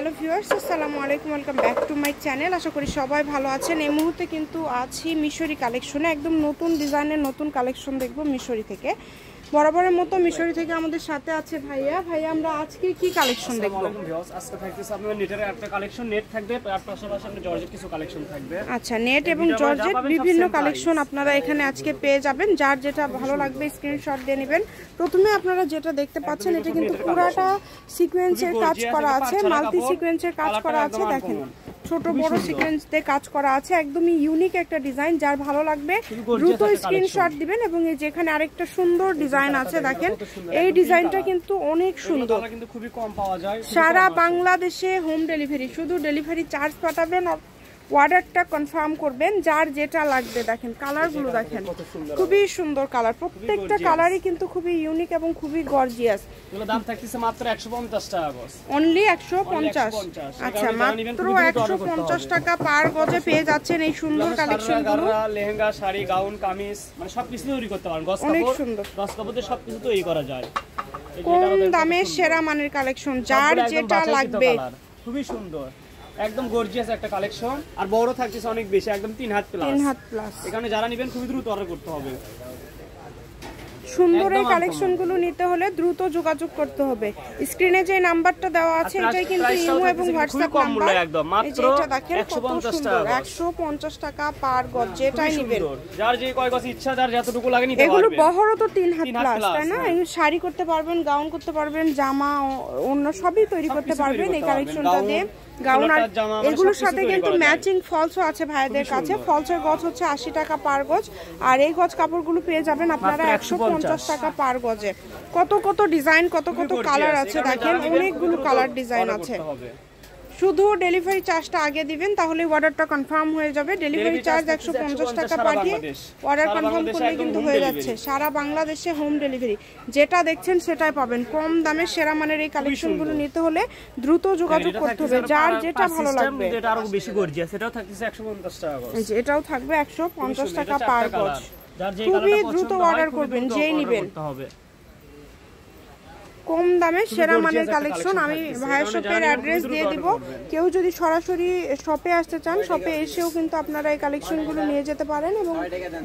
Hello viewers, আসসালামু আলাইকুম, welcome back to my channel. আশা করি সবাই ভালো আছেন। এই মুহূর্তে কিন্তু আছি মিশরি কালেকশনে, একদম নতুন ডিজাইনের নতুন কালেকশন দেখবো মিশরি থেকে। বরাবরের মতো মিশরি থেকে আমাদের সাথে আছে ভাইয়া। আমরা আজকে কি কালেকশন দেখবো? আজকে থাকতেছে আপনাদের নেটের একটা কালেকশন, নেট থাকবে, তার পাশাপাশি আপনাদের জর্জেট কিছু কালেকশন থাকবে। আচ্ছা, নেট এবং জর্জেট বিভিন্ন কালেকশন আপনারা এখানে আজকে পেয়ে যাবেন। যার যেটা ভালো লাগবে স্ক্রিনশট দিয়ে নেবেন। প্রথমে আপনারা যেটা দেখতে পাচ্ছেন, এটা কিন্তু পুরাটা সিকোয়েন্সের কাজ করা আছে, মাল্টি সিকোয়েন্সের কাজ করা আছে। দেখেন ছোট বড় সিকোয়েন্স দিয়ে কাজ করা আছে, একদমই ইউনিক একটা ডিজাইন। যার ভালো লাগবে দ্রুত স্ক্রিনশট দিবেন। এবং এই যেখানে আরেকটা সুন্দর ডিজাইন আছে, দেখেন এই ডিজাইনটা কিন্তু অনেক সুন্দর, কিন্তু খুবই কম পাওয়া যায়। সারা বাংলাদেশে হোম ডেলিভারি, শুধু ডেলিভারি চার্জ পাঠাবেন, অর্ডারটা কনফার্ম করবেন। যার যেটা লাগবে দেখেন কালারগুলো দেখেন, খুবই সুন্দর কালার, প্রত্যেকটা কালারই কিন্তু খুবই ইউনিক এবং খুবই গর্জিয়াস। এগুলোর দাম থাকতেছে মাত্র 150 টাকা গজ, অনলি 150। আচ্ছা, মাত্র 150 টাকা পার গজে পেয়ে যাচ্ছেন এই সুন্দর কালেকশনগুলো। লেহেঙ্গা, শাড়ি, গাউন, কামিজ মানে সবকিছু তৈরি করতে পারেন। গজ অনেক কাপড়, সুন্দর, গজ কাপড় দিয়ে সবকিছু তৈরি করা যায়। কম দামে সেরা মানের কালেকশন, যার যেটা লাগবে। খুবই সুন্দর, একদম গর্জিয়াস একটা কালেকশন। আর বড় থাকতেছে অনেক বেশি, একদম 3 হাত প্লাস। এখানে যারা নেবেন খুবই দ্রুত অর্ডার করতে হবে। সুন্দর এই কালেকশনগুলো নিতে হলে দ্রুত যোগাযোগ করতে হবে। স্ক্রিনে যে নাম্বারটা দেওয়া আছে, এটাই কিন্তু ইমো এবং হোয়াটসঅ্যাপ নাম্বার। একদম মাত্র 150 টাকা পার গজ, যেটাই নেবেন। যার যে কয় গজ ইচ্ছা, যার যতটুকু লাগে নিতে পারবেন। এগুলো বহরও তো 3 হাত প্লাস, তাই না? এই শাড়ি করতে পারবেন, গাউন করতে পারবেন, জামা অন্য সবই তৈরি করতে পারবেন এই কালেকশনটা দিয়ে। গাউন আর এগুলোর সাথে কিন্তু ম্যাচিং ফলসও আছে ভাইদের কাছে। ফলসের গজ হচ্ছে 80 টাকা পার গজ, আর এই গজ কাপড়গুলো পেয়ে যাবেন আপনারা 150 টাকা পার গজে। কত কত ডিজাইন, কত কত কালার আছে দেখেন, অনেকগুলো কালার ডিজাইন আছে। শুধু ডেলিভারি চার্জটা আগে দিবেন, তাহলে অর্ডারটা কনফার্ম হয়ে যাবে। ডেলিভারি চার্জ 150 টাকা পাঠিয়ে অর্ডার কনফার্ম করলে কিন্তু হয়ে যাচ্ছে। সারা বাংলাদেশে হোম ডেলিভারি। যেটা দেখছেন সেটাই পাবেন। কম দামে সেরা মানের এই কালেকশনগুলো নিতে হলে দ্রুত যোগাযোগ করতে হবে, যার যেটা ভালো লাগবে। এটা আরো বেশি গর্জিয়াস, এটাও থাকতেছে 150 টাকা গজ। এই যে এটাও থাকবে 150 টাকা পার গজ। খুবই দ্রুত অর্ডার করবেন, যেই নেবেন। কম দামে সেরা মানের কালেকশন। আমি ভাইয়ের শপের অ্যাড্রেস দিয়ে দিব। কেউ যদি সরাসরি শপে আসতে চান, শপে এসেও কিন্তু আপনারা এই কালেকশনগুলো নিয়ে যেতে পারেন, এবং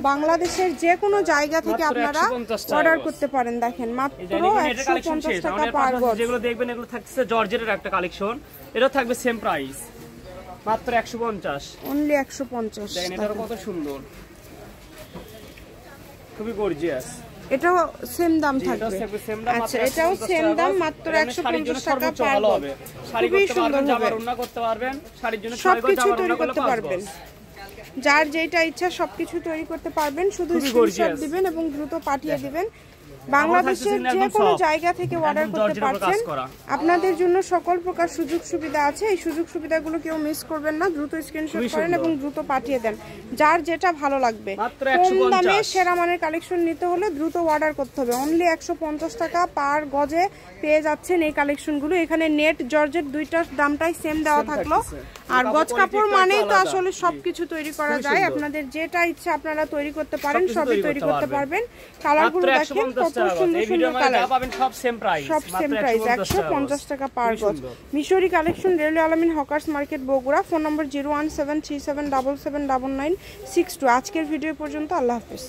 বাংলাদেশের যে কোনো জায়গা থেকে আপনারা অর্ডার করতে পারেন। দেখেন মাত্র 150 টাকা পার গজ। যেগুলো দেখবেন এগুলো থাকছে জর্জেটের একটা কালেকশন, এটা থাকবে সেম প্রাইস, মাত্র 150, অনলি 150। দেখেন এটা কত সুন্দর, খুবই গর্জিয়াস। এটাও সেম দাম থাকবে। আচ্ছা, এটাও সেম দাম, মাত্র 150 টাকা পার গজ। খুবই সুন্দর হবে, সবকিছু তৈরি করতে পারবেন। যার যেটা ইচ্ছা সবকিছু তৈরি করতে পারবেন। শুধু স্ক্রিনশট দিবেন এবং দ্রুত পাঠিয়ে দিবেন। বাংলাদেশের যে কোনো জায়গা থেকে অর্ডার করতে পারছেন। আপনাদের জন্য সকল প্রকার সুযোগ সুবিধা আছে। এই সুযোগ সুবিধাগুলো কেউ মিস করবেন না। দ্রুত স্ক্রিনশট করেন এবং দ্রুত পাঠিয়ে দেন, যার যেটা ভালো লাগবে। কম দামে সেরা মানের কালেকশন নিতে হলে দ্রুত অর্ডার করতে হবে। অনলি 150 টাকা পার গজে পেয়ে যাচ্ছেন এই কালেকশনগুলো। এখানে নেট জর্জেট দুইটার দামটাই সেম দেওয়া থাকলো। আর গজ কাপড় মানেই তো আসলে সবকিছু তৈরি করা যায়। আপনাদের যেটা ইচ্ছা আপনারা তৈরি করতে পারেন, সবই তৈরি করতে পারবেন। কালারগুলো দেখেন কত সুন্দর সুন্দর কালার, সব সেম প্রাইস 150 টাকা পার গজ। মিশরি কালেকশন, রেলওয়ে আলামিন হকার্স মার্কেট, বগুড়া। ফোন নম্বর 01737779962। আজকের ভিডিও পর্যন্ত। আল্লাহ হাফেজ।